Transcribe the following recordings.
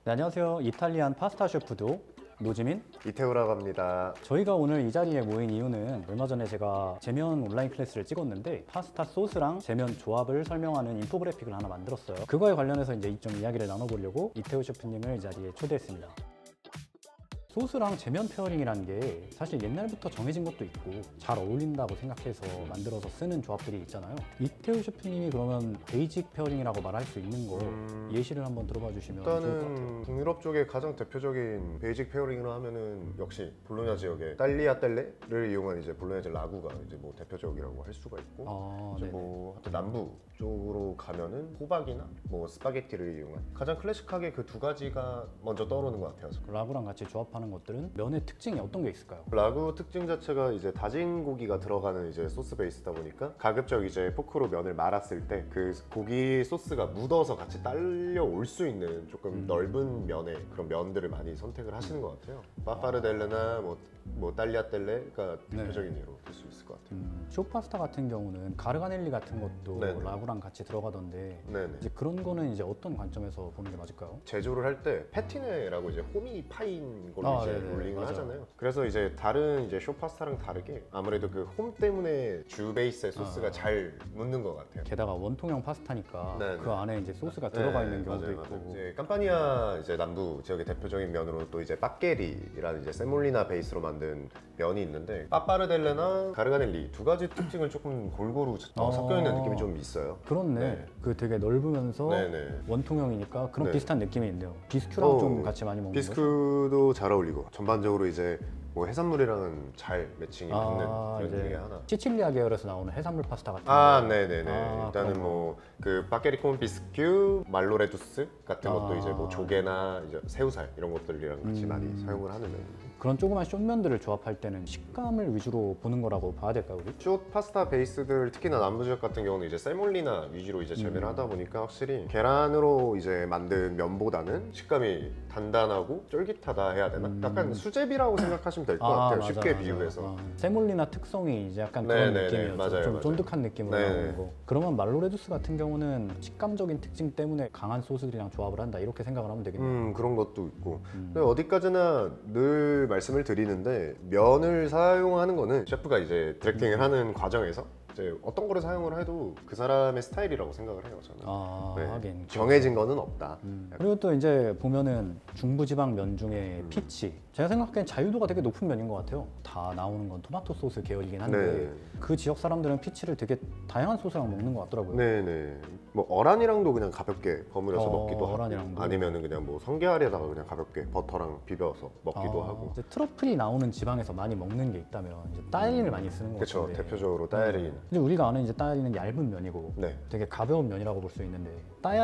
네, 안녕하세요. 이탈리안 파스타 셰프도 노지민 이태우라고 합니다. 저희가 오늘 이 자리에 모인 이유는 얼마 전에 제가 제면 온라인 클래스를 찍었는데 파스타 소스랑 제면 조합을 설명하는 인포그래픽을 하나 만들었어요. 그거에 관련해서 이제 좀 이야기를 나눠보려고 이태우 셰프님을 이 자리에 초대했습니다. 소스랑 제면 페어링이라는 게 사실 옛날부터 정해진 것도 있고 잘 어울린다고 생각해서 만들어서 쓰는 조합들이 있잖아요. 이태우 셰프님이 그러면 베이직 페어링이라고 말할 수 있는 거 예시를 한번 들어봐 주시면 좋을 것 같아요. 일단은 북유럽 쪽의 가장 대표적인 베이직 페어링으로 하면은 역시 볼로냐 지역의 딸리아 뗄레를 이용한 이제 볼로냐제 라구가 이제 뭐 대표적이라고 할 수가 있고 이제 뭐 하여튼 남부 쪽으로 가면은 호박이나 뭐 스파게티를 이용한 가장 클래식하게 그 두 가지가 먼저 떠오르는 것 같아요. 라구랑 같이 조합하는 것들은 면의 특징이 어떤 게 있을까요? 라구 특징 자체가 이제 다진 고기가 들어가는 이제 소스 베이스다 보니까 가급적 이제 포크로 면을 말았을 때 그 고기 소스가 묻어서 같이 딸려 올 수 있는 조금 넓은 면의 그런 면들을 많이 선택을 하시는 것 같아요. 파파르델레나 뭐 딸리아 뗄레가 대표적인 예로 들 수 있을 것 같아요. 쇼파스타 같은 경우는 가르가넬리 같은 것도 네네. 라구랑 같이 들어가던데 네네. 이제 그런 거는 이제 어떤 관점에서 보는 게 맞을까요? 제조를 할 때 패티네라고 이제 홈이 파인 걸로 이제 네네. 롤링을 맞아요. 하잖아요. 그래서 이제 다른 이제 쇼파스타랑 다르게 아무래도 그 홈 때문에 주 베이스의 소스가 잘 묻는 것 같아요. 게다가 원통형 파스타니까 네네. 그 안에 이제 소스가 들어가 있는 경우도 맞아요, 있고 맞아요. 이제 캄파니아 이제 남부 지역의 대표적인 면으로 또 이제 빠게리라는 이제 세몰리나 베이스로 만든 면이 있는데 파파르델레나 가르가넬리 두 가지 특징을 조금 골고루 섞여 있는 느낌이 좀 있어요. 그렇네. 네. 그 되게 넓으면서 네네. 원통형이니까 그런 네. 비슷한 느낌이 있네요. 비스큐랑 좀 같이 많이 먹는 거죠? 비스큐도 잘 어울리고 전반적으로 이제 뭐 해산물이랑은 잘 매칭이 맞는 그런 이제 중에 하나. 시칠리아 계열에서 나오는 해산물 파스타 같은 거. 네네네. 일단은 그런 거. 뭐 그 빠게리콘 비스큐, 말로레두스 같은 것도 이제 뭐 조개나 이제 새우살 이런 것들이랑 같이 많이 사용을 하는 메뉴. 그런 조그만 숏면들을 조합할 때는 식감을 위주로 보는 거라고 봐야 될까요, 우리? 숏 파스타 베이스들 특히나 남부 지역 같은 경우는 이제 세몰리나 위주로 이제 재배를 하다 보니까 확실히 계란으로 이제 만든 면보다는 식감이 단단하고 쫄깃하다 해야 되나? 약간 수제비라고 생각하시면 될 것 같아요. 맞아, 쉽게 맞아. 비유해서. 세몰리나 특성이 이제 약간 그런 네네네, 느낌이었죠. 맞아요, 좀 맞아요. 쫀득한 느낌으로 네네. 나오는 거. 그러면 말로레두스 같은 경우는 식감적인 특징 때문에 강한 소스들이랑 조합을 한다 이렇게 생각을 하면 되겠네요. 그런 것도 있고. 근데 어디까지나 늘 말씀을 드리는데 면을 사용하는 거는 셰프가 이제 디렉팅을 하는 과정에서 이제 어떤 거를 사용을 해도 그 사람의 스타일이라고 생각을 해요, 저는. 네. 하긴 정해진 거는 없다. 그리고 또 이제 보면은 중부지방 면 중에 피치 제가 생각하기엔 자유도가 되게 높은 면인 것 같아요. 다 나오는 건 토마토 소스 계열이긴 한데 네. 그 지역 사람들은 피치를 되게 다양한 소스랑 먹는 것 같더라고요. 네네. 뭐 어란이랑도 그냥 가볍게 버무려서 먹기도 하고 어란이랑도. 아니면은 그냥 뭐 성게알에다가 그냥 가볍게 버터랑 비벼서 먹기도 하고. 이제 트러플이 나오는 지방에서 많이 먹는 게 있다면 이제 따야린을 많이 쓰는 것 그렇죠. 같은데 대표적으로 따야린. 이제 우리가 아는 이제 따야린은 얇은 면이고 네. 되게 가벼운 면이라고 볼 수 있는데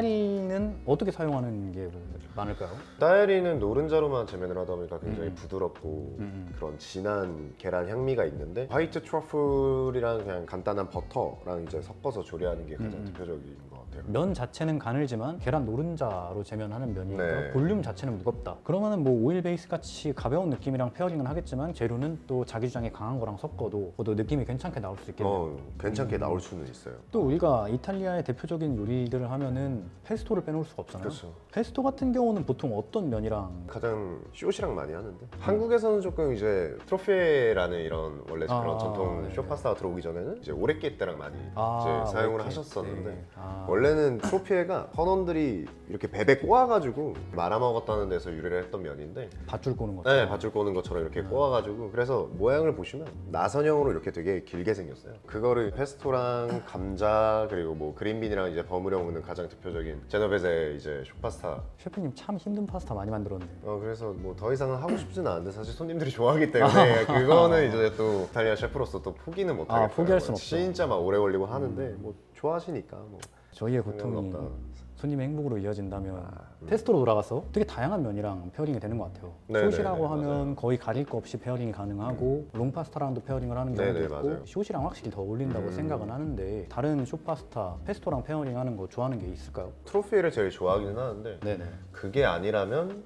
따야린은 어떻게 사용하는 게 많을까요? 따야리는 노른자로만 재면을 하다 보니까 굉장히 부드럽고 그런 진한 계란 향미가 있는데 화이트 트러플이랑 그냥 간단한 버터랑 이제 섞어서 조리하는 게 가장 대표적인 것 같아요. 면 자체는 가늘지만 계란 노른자로 재면하는 면이니까 네. 볼륨 자체는 무겁다. 그러면은 뭐 오일 베이스 같이 가벼운 느낌이랑 페어링은 하겠지만 재료는 또 자기 주장이 강한 거랑 섞어도 또 느낌이 괜찮게 나올 수 있겠네요. 괜찮게 나올 수는 있어요. 또 우리가 이탈리아의 대표적인 요리들을 하면은 페스토를 빼놓을 수가 없잖아요. 그렇죠. 페스토 같은 경우는 보통 어떤 면이랑 가장 숏이랑 많이 하는데 한국에서는 조금 이제 트로피에라는 이런 원래 그런 전통 네. 쇼파스타가 들어오기 전에는 이제 오레끼 때랑 많이 이제 사용을 오레끼. 하셨었는데 네. 원래는 트로피에가 선원들이 이렇게 베베 꼬아가지고 말아먹었다는 데서 유래를 했던 면인데 밧줄 꼬는 것처럼. 네, 밧줄 꼬는 것처럼 이렇게 꼬아가지고 그래서 모양을 보시면 나선형으로 이렇게 되게 길게 생겼어요. 그거를 페스토랑 감자 그리고 뭐 그린빈이랑 이제 버무려 먹는 가장 대표적인 제노베제 이제 쇼파스타. 셰프님 참 힘든 파스타 많이 만들었네. 그래서 뭐 더 이상은 하고 싶지는 않은데 사실 손님들이 좋아하기 때문에 그거는 이제 또 이탈리아 셰프로서 또 포기는 못 하겠어요. 포기할 순 없죠. 진짜 막 오래 걸리고 하는데 뭐 좋아하시니까 뭐. 저희의 고통이 상관없다. 손님의 행복으로 이어진다면 테스트로 돌아가서 되게 다양한 면이랑 페어링이 되는 것 같아요. 네네네, 숏이라고 하면 맞아요. 거의 가릴 거 없이 페어링이 가능하고 롱파스타랑도 페어링을 하는 경우도 네네, 있고 맞아요. 숏이랑 확실히 더 어울린다고 생각은 하는데 다른 숏파스타, 페스토랑 페어링 하는 거 좋아하는 게 있을까요? 트로피에를 제일 좋아하기는 하는데 네네. 그게 아니라면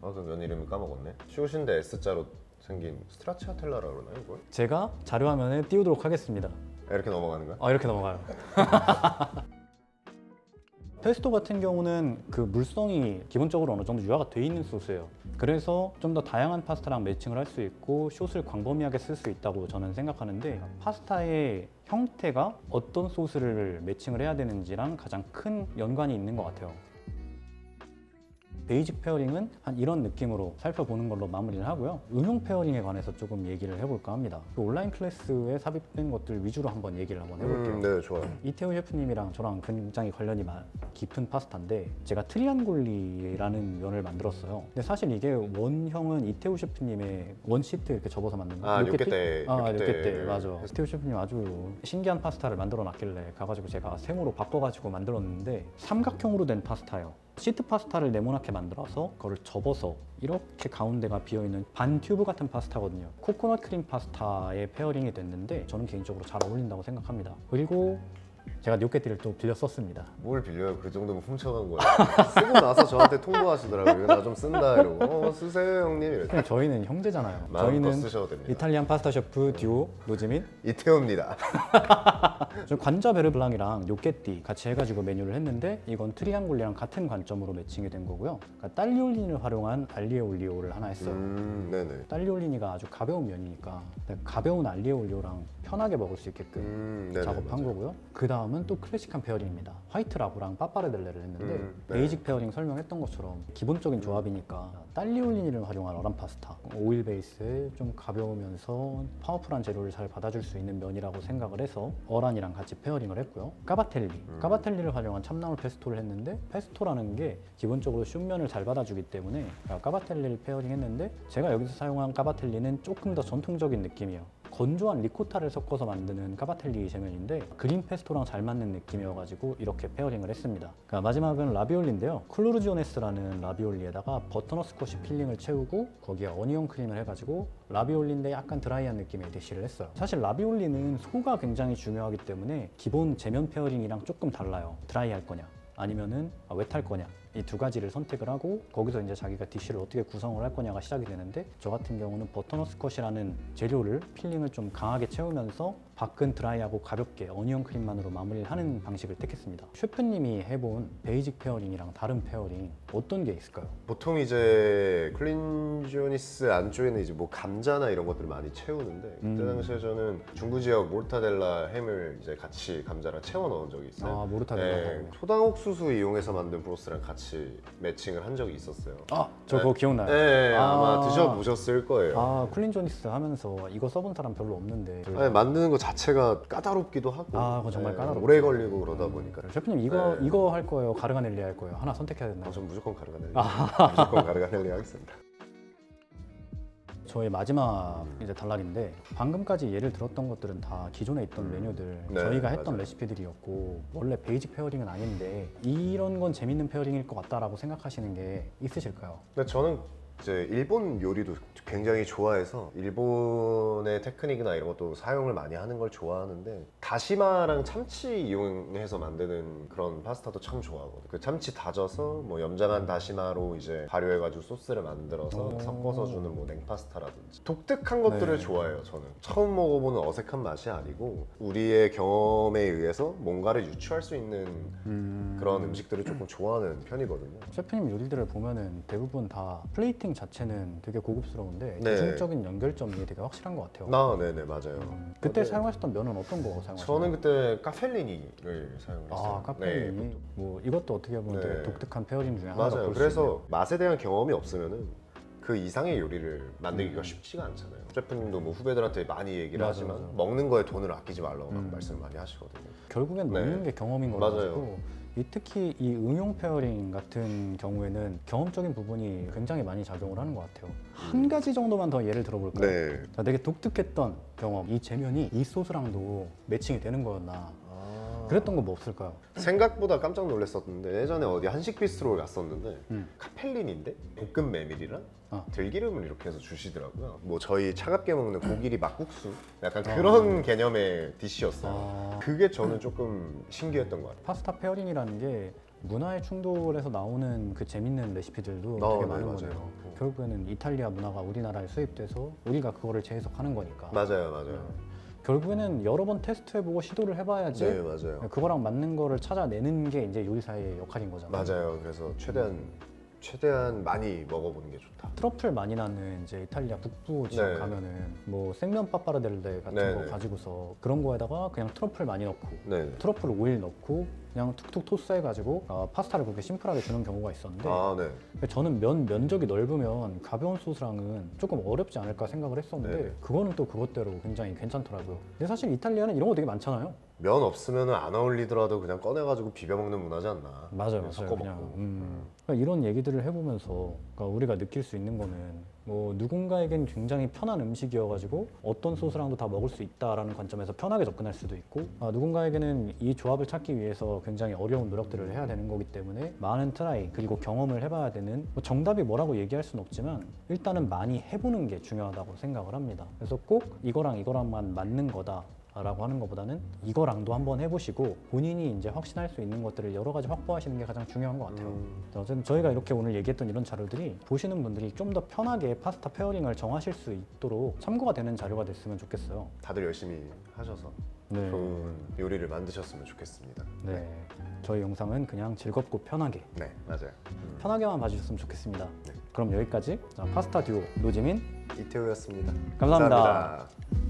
그 면 이름을 까먹었네. 숏인데 S자로 생긴 스트라치아텔라라 그러나요 이걸? 제가 자료화면에 띄우도록 하겠습니다. 이렇게 넘어가는 거야? 이렇게 넘어가요. 페스토 같은 경우는 그 물성이 기본적으로 어느 정도 유화가 돼 있는 소스예요. 그래서 좀 더 다양한 파스타랑 매칭을 할 수 있고 숏을 광범위하게 쓸 수 있다고 저는 생각하는데, 파스타의 형태가 어떤 소스를 매칭을 해야 되는지랑 가장 큰 연관이 있는 것 같아요. 베이직 페어링은 한 이런 느낌으로 살펴보는 걸로 마무리를 하고요. 응용 페어링에 관해서 조금 얘기를 해볼까 합니다. 그 온라인 클래스에 삽입된 것들 위주로 한번 얘기를 한번 해볼게요. 네, 좋아요. 이태호 셰프님이랑 저랑 굉장히 관련이 깊은 파스타인데, 제가 트리안골리라는 면을 만들었어요. 근데 사실 이게 원형은 이태호 셰프님의 원시트 이렇게 접어서 만든 거. 육개때. 육개때 맞아. 이태호 셰프님 아주 신기한 파스타를 만들어 놨길래 가가지고 제가 생으로 바꿔가지고 만들었는데, 삼각형으로 된 파스타예요. 시트 파스타를 네모나게 만들어서 그걸 접어서 이렇게 가운데가 비어있는 반 튜브 같은 파스타거든요. 코코넛 크림 파스타의 페어링이 됐는데 저는 개인적으로 잘 어울린다고 생각합니다. 그리고 제가 요게띠를 또 빌려 썼습니다. 뭘 빌려요? 그 정도면 훔쳐간 거예요. 쓰고 나서 저한테 통보하시더라고요. 나 좀 쓴다 이러고. 쓰세요 형님 이렇게. 그냥 저희는 형제잖아요. 마음껏 저희는 쓰셔도 됩니다. 이탈리안 파스타 셰프 듀오 노지민, 이태호입니다. 저 관자 베르블랑이랑 요게띠 같이 해가지고 메뉴를 했는데, 이건 트리앙골리랑 같은 관점으로 매칭이 된 거고요. 그러니까 딸리올린을 활용한 알리에 올리오를 하나 했어요. 네네. 딸리올리니가 아주 가벼운 면이니까 가벼운 알리에 올리오랑 편하게 먹을 수 있게끔 네네, 작업한 맞아요. 거고요. 그 다음은 또 클래식한 페어링입니다. 화이트 라브랑 빠빠르델레를 했는데, 네. 베이직 페어링 설명했던 것처럼 기본적인 조합이니까 딸리올리니를 활용한 어란 파스타, 오일 베이스에 좀 가벼우면서 파워풀한 재료를 잘 받아줄 수 있는 면이라고 생각을 해서 어란이랑 같이 페어링을 했고요. 까바텔리를 활용한 참나물 페스토를 했는데, 페스토라는 게 기본적으로 슌면을 잘 받아주기 때문에 까바텔리를 페어링 했는데, 제가 여기서 사용한 까바텔리는 조금 더 전통적인 느낌이에요. 건조한 리코타를 섞어서 만드는 까바텔리 제면인데, 그린 페스토랑 잘 맞는 느낌이어가지고 이렇게 페어링을 했습니다. 그러니까 마지막은 라비올리인데요. 클로르지오네스라는 라비올리에다가 버터너스쿼시 필링을 채우고 거기에 어니언 크림을 해가지고 라비올리인데 약간 드라이한 느낌의 디쉬를 했어요. 사실 라비올리는 소가 굉장히 중요하기 때문에 기본 제면 페어링이랑 조금 달라요. 드라이할 거냐 아니면은 웻할 거냐, 이 두 가지를 선택을 하고 거기서 이제 자기가 디쉬를 어떻게 구성을 할 거냐가 시작이 되는데, 저 같은 경우는 버터너스컷이라는 재료를 필링을 좀 강하게 채우면서 밖은 드라이하고 가볍게 어니언 크림만으로 마무리를 하는 방식을 택했습니다. 셰프님이 해본 베이직 페어링이랑 다른 페어링 어떤 게 있을까요? 보통 이제 클린지오니스 안쪽에는 이제 뭐 감자나 이런 것들을 많이 채우는데, 그때 당시에 저는 중부 지역 모르타델라 햄을 이제 같이 감자랑 채워 넣은 적이 있어요. 아, 모르타델라. 네, 초당 옥수수 이용해서 만든 브로스랑 같이 매칭을 한 적이 있었어요. 아, 저 그거 기억나요. 네, 아마 드셔보셨을 거예요. 아, 클린조니스 하면서 이거 써본 사람 별로 없는데. 네, 만드는 거 자체가 까다롭기도 하고, 아, 그거 정말 까다롭죠. 오래 걸리고 그러다 보니까. 셰프님 이거 할 거예요? 가르가넬리 할 거예요? 하나 선택해야 된다. 전 무조건 가르가넬리. 무조건 가르가넬리 하겠습니다. 저의 마지막 이제 단락인데, 방금까지 예를 들었던 것들은 다 기존에 있던 메뉴들, 네, 저희가 했던 맞아요. 레시피들이었고, 원래 베이직 페어링은 아닌데 이런 건 재밌는 페어링일 것 같다라고 생각하시는 게 있으실까요? 근데 저는 이제 일본 요리도 굉장히 좋아해서 일본의 테크닉이나 이런 것도 사용을 많이 하는 걸 좋아하는데, 다시마랑 참치 이용해서 만드는 그런 파스타도 참 좋아하거든요. 그 참치 다져서 뭐 염장한 다시마로 이제 발효해가지고 소스를 만들어서 섞어서 주는 뭐 냉파스타라든지 독특한 것들을 네. 좋아해요. 저는 처음 먹어보는 어색한 맛이 아니고 우리의 경험에 의해서 뭔가를 유추할 수 있는 그런 음식들을 조금 좋아하는 편이거든요. 셰프님 요리들을 보면은 대부분 다 플레이팅 자체는 되게 고급스러운데 네. 대중적인 연결점이 되게 확실한 것 같아요. 네네 맞아요. 그때 네. 사용하셨던 면은 어떤 거 사용하셨나요? 저는 그때 카펠리니를 사용했어요. 아, 카페인이 네. 뭐 이것도 어떻게 보면 되게 네. 독특한 페어링 중에 하나라고 맞아요. 볼수 그래서 있네요. 맛에 대한 경험이 없으면은 그 이상의 요리를 만들기가 쉽지가 않잖아요. 셰프님도 뭐 후배들한테 많이 얘기를 맞아, 하지만 맞아. 먹는 거에 돈을 아끼지 말라고 말씀을 많이 하시거든요. 결국엔 네. 먹는 게 경험인 맞아요. 거라가지고, 특히 이 응용 페어링 같은 경우에는 경험적인 부분이 굉장히 많이 작용을 하는 것 같아요. 한 가지 정도만 더 예를 들어볼까요? 네. 자, 되게 독특했던 경험, 이 재면이 이 소스랑도 매칭이 되는 거였나, 그랬던 거 뭐 없을까요? 생각보다 깜짝 놀랐었는데, 예전에 어디 한식 비스트로를 갔었는데 음. 카펠린인데 볶음 메밀이랑 어. 들기름을 이렇게 해서 주시더라고요. 뭐 저희 차갑게 먹는 고기리 막국수 약간 그런 개념의 디시였어요. 아. 그게 저는 조금 신기했던 것 같아요. 파스타 페어링이라는 게 문화의 충돌에서 나오는 그 재밌는 레시피들도 되게 네, 많은 맞아요. 거네요. 결국에는 이탈리아 문화가 우리나라에 수입돼서 우리가 그거를 재해석하는 거니까. 맞아요. 결국에는 여러 번 테스트해보고 시도를 해봐야지 네, 맞아요. 그거랑 맞는 거를 찾아내는 게 이제 요리사의 역할인 거잖아요. 맞아요. 그래서 최대한 많이 먹어보는 게 좋다. 트러플 많이 나는 이제 이탈리아 북부 지역 네. 가면은 뭐 생면 빠빠라델레 같은 네, 거 네. 가지고서 그런 거에다가 그냥 트러플 많이 넣고 네. 트러플 오일 넣고 그냥 툭툭 토스해가지고 파스타를 그렇게 심플하게 주는 경우가 있었는데 아, 네. 저는 면적이 넓으면 가벼운 소스랑은 조금 어렵지 않을까 생각을 했었는데 네. 그거는 또 그것대로 굉장히 괜찮더라고요. 근데 사실 이탈리아는 이런 거 되게 많잖아요. 면 없으면 안 어울리더라도 그냥 꺼내가지고 비벼 먹는 문화지 않나. 맞아요, 그냥 섞어 그냥 먹고. 그러니까 이런 얘기들을 해보면서 그러니까 우리가 느낄 수 있는 거는 뭐 누군가에겐 굉장히 편한 음식이어가지고 어떤 소스랑도 다 먹을 수 있다라는 관점에서 편하게 접근할 수도 있고 누군가에게는 이 조합을 찾기 위해서 굉장히 어려운 노력들을 해야 되는 거기 때문에 많은 트라이 그리고 경험을 해봐야 되는 뭐 정답이 뭐라고 얘기할 수는 없지만 일단은 많이 해보는 게 중요하다고 생각을 합니다. 그래서 꼭 이거랑만 맞는 거다 라고 하는 것보다는 이거랑도 한번 해보시고 본인이 이제 확신할 수 있는 것들을 여러 가지 확보하시는 게 가장 중요한 것 같아요. 어쨌든 저희가 이렇게 오늘 얘기했던 이런 자료들이 보시는 분들이 좀 더 편하게 파스타 페어링을 정하실 수 있도록 참고가 되는 자료가 됐으면 좋겠어요. 다들 열심히 하셔서 네. 좋은 요리를 만드셨으면 좋겠습니다. 네. 저희 영상은 그냥 즐겁고 편하게 네, 맞아요. 편하게만 봐주셨으면 좋겠습니다. 네. 그럼 여기까지 파스타 듀오 노지민 이태우였습니다. 감사합니다. 감사합니다.